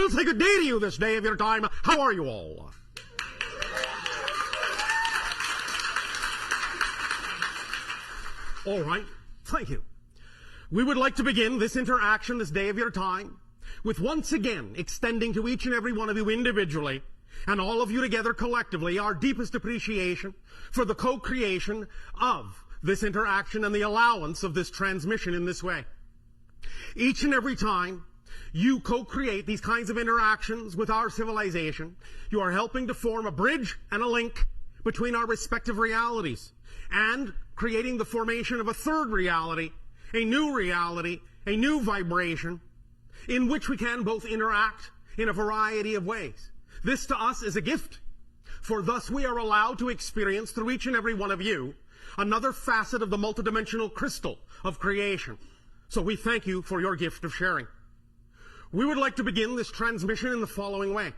I'll say good day to you this day of your time. How are you all? All right. Thank you. We would like to begin this interaction, this day of your time, with once again extending to each and every one of you individually and all of you together collectively our deepest appreciation for the co-creation of this interaction and the allowance of this transmission in this way. Each and every time you co-create these kinds of interactions with our civilization, you are helping to form a bridge and a link between our respective realities and creating the formation of a third reality, a new vibration, in which we can both interact in a variety of ways. This to us is a gift, for thus we are allowed to experience through each and every one of you another facet of the multidimensional crystal of creation. So we thank you for your gift of sharing. We would like to begin this transmission in the following way,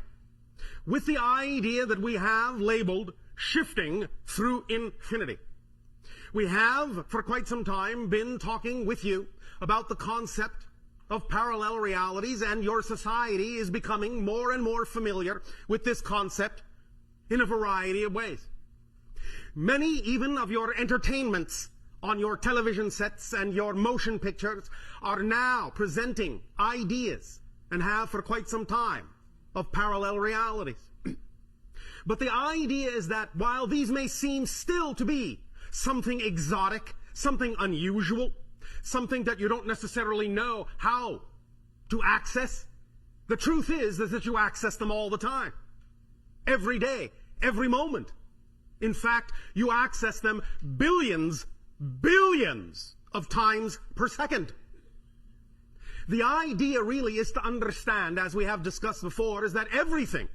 with the idea that we have labeled shifting through infinity. We have, for quite some time, been talking with you about the concept of parallel realities, and your society is becoming more and more familiar with this concept in a variety of ways. Many even of your entertainments on your television sets and your motion pictures are now presenting ideas, and have for quite some time, of parallel realities. But the idea is that while these may seem still to be something exotic, something unusual, something that you don't necessarily know how to access, the truth is that you access them all the time. Every day, every moment. In fact, you access them billions of times per second. The idea really is to understand, as we have discussed before, is that everything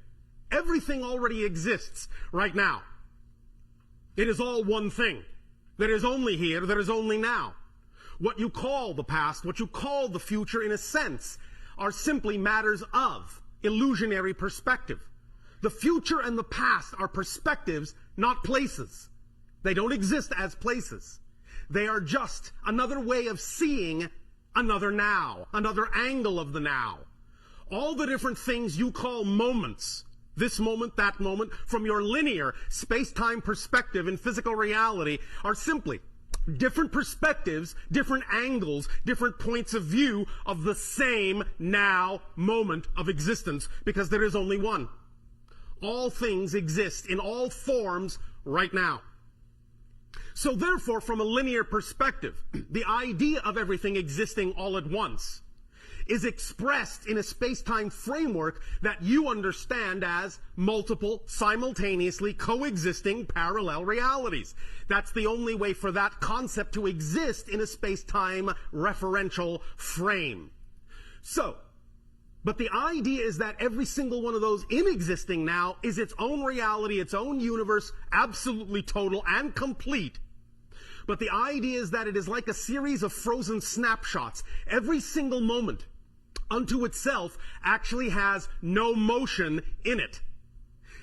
already exists right now. It is all one thing. There is only here, there is only now. What you call the past, what you call the future, in a sense, are simply matters of illusionary perspective. The future and the past are perspectives, not places. They don't exist as places. They are just another way of seeing another now, another angle of the now. All the different things you call moments, this moment, that moment, from your linear space-time perspective in physical reality, are simply different perspectives, different angles, different points of view of the same now moment of existence, because there is only one. All things exist in all forms right now. So therefore, from a linear perspective, the idea of everything existing all at once is expressed in a space-time framework that you understand as multiple, simultaneously coexisting parallel realities. That's the only way for that concept to exist in a space-time referential frame. But the idea is that every single one of those in existing now is its own reality, its own universe, absolutely total and complete. But the idea is that it is like a series of frozen snapshots. Every single moment unto itself actually has no motion in it.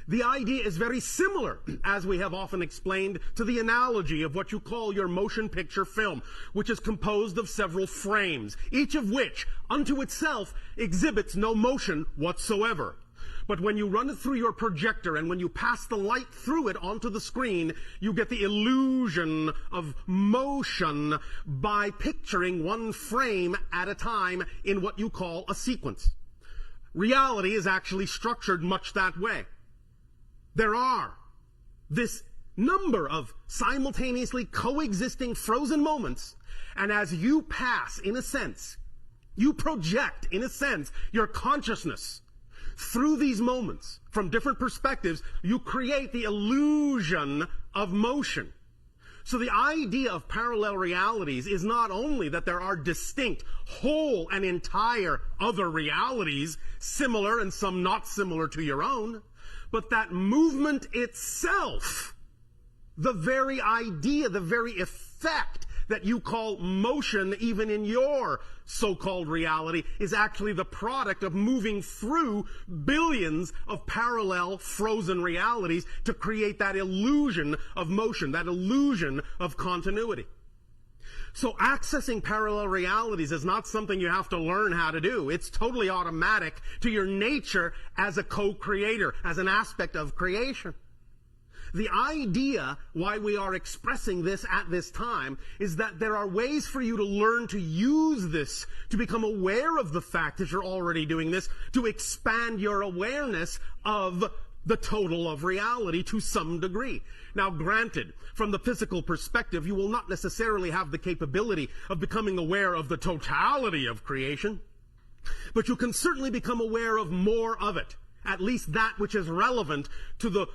The idea is very similar, as we have often explained, to the analogy of what you call your motion picture film, which is composed of several frames, each of which, unto itself, exhibits no motion whatsoever. But when you run it through your projector and when you pass the light through it onto the screen, you get the illusion of motion by picturing one frame at a time in what you call a sequence. Reality is actually structured much that way. There are this number of simultaneously coexisting frozen moments, and as you pass, in a sense, you project, in a sense, your consciousness through these moments from different perspectives, you create the illusion of motion. So the idea of parallel realities is not only that there are distinct, whole and entire other realities, similar and some not similar to your own, but that movement itself, the very idea, the very effect that you call motion even in your so-called reality is actually the product of moving through billions of parallel frozen realities to create that illusion of motion, that illusion of continuity. So accessing parallel realities is not something you have to learn how to do. It's totally automatic to your nature as a co-creator, as an aspect of creation. The idea why we are expressing this at this time is that there are ways for you to learn to use this, to become aware of the fact that you're already doing this, to expand your awareness of the total of reality to some degree. Now, granted, from the physical perspective, you will not necessarily have the capability of becoming aware of the totality of creation, but you can certainly become aware of more of it, at least that which is relevant to the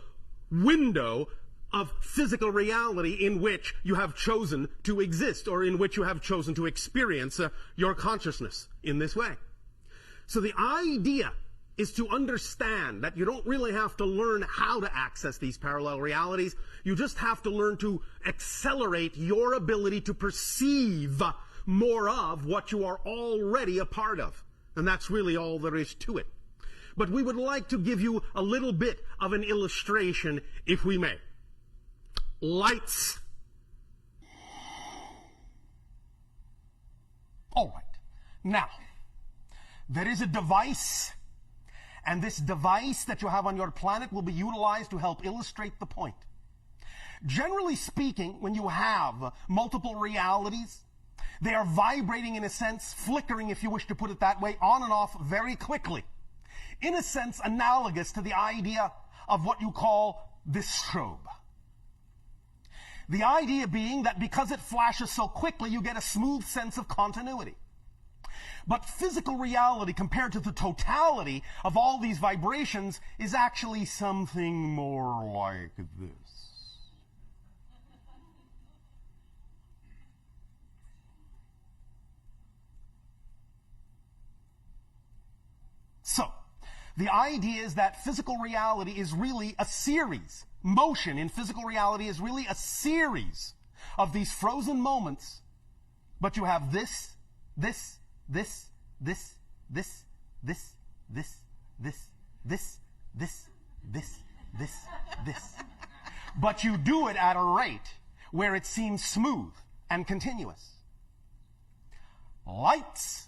window of physical reality in which you have chosen to exist, or in which you have chosen to experience your consciousness in this way. So the idea is to understand that you don't really have to learn how to access these parallel realities. You just have to learn to accelerate your ability to perceive more of what you are already a part of. And that's really all there is to it. But we would like to give you a little bit of an illustration, if we may. Lights. All right. Now, there is a device, and this device that you have on your planet will be utilized to help illustrate the point. Generally speaking, when you have multiple realities, they are vibrating in a sense, flickering, if you wish to put it that way, on and off very quickly. In a sense, analogous to the idea of what you call the strobe. The idea being that because it flashes so quickly, you get a smooth sense of continuity. But physical reality, compared to the totality of all these vibrations, is actually something more like this. So, the idea is that physical reality is really a series. Motion in physical reality is really a series of these frozen moments. But you have this, this, this, this, this, this, this, this, this, this, this, this, this. But you do it at a rate where it seems smooth and continuous. Lights.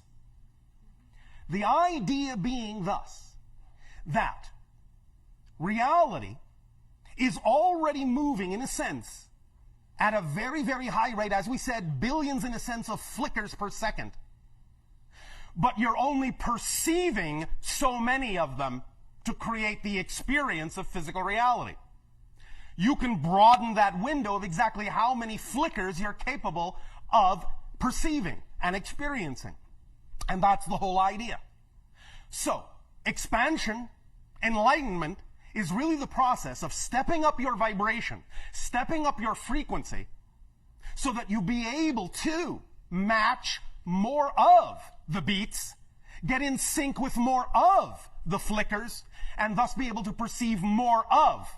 The idea being thus, that reality is already moving, in a sense, at a very, very high rate, as we said, billions in a sense of flickers per second. But you're only perceiving so many of them to create the experience of physical reality. You can broaden that window of exactly how many flickers you're capable of perceiving and experiencing. And that's the whole idea. So, expansion, enlightenment, is really the process of stepping up your vibration, stepping up your frequency, so that you be able to match more of the beats, get in sync with more of the flickers, and thus be able to perceive more of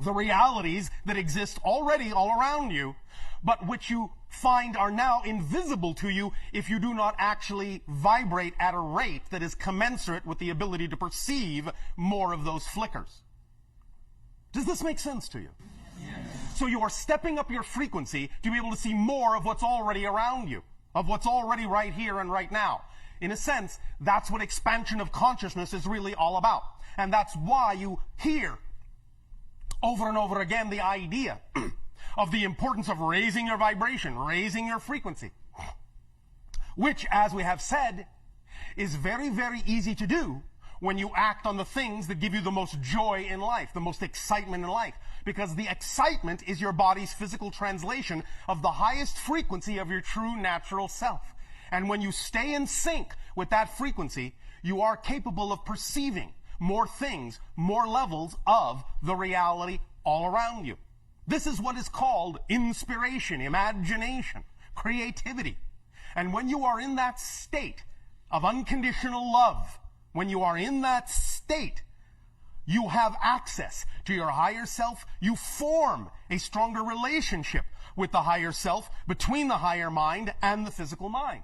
the realities that exist already all around you, but which you find are now invisible to you if you do not actually vibrate at a rate that is commensurate with the ability to perceive more of those flickers. Does this make sense to you? Yes. So you are stepping up your frequency to be able to see more of what's already around you, of what's already right here and right now. In a sense, that's what expansion of consciousness is really all about. And that's why you hear over and over again the idea of the importance of raising your vibration, raising your frequency, which, as we have said, is very, very easy to do when you act on the things that give you the most joy in life, the most excitement in life. Because the excitement is your body's physical translation of the highest frequency of your true natural self. And when you stay in sync with that frequency, you are capable of perceiving more things, more levels of the reality all around you. This is what is called inspiration, imagination, creativity. And when you are in that state of unconditional love, when you are in that state, you have access to your higher self. You form a stronger relationship with the higher self, between the higher mind and the physical mind.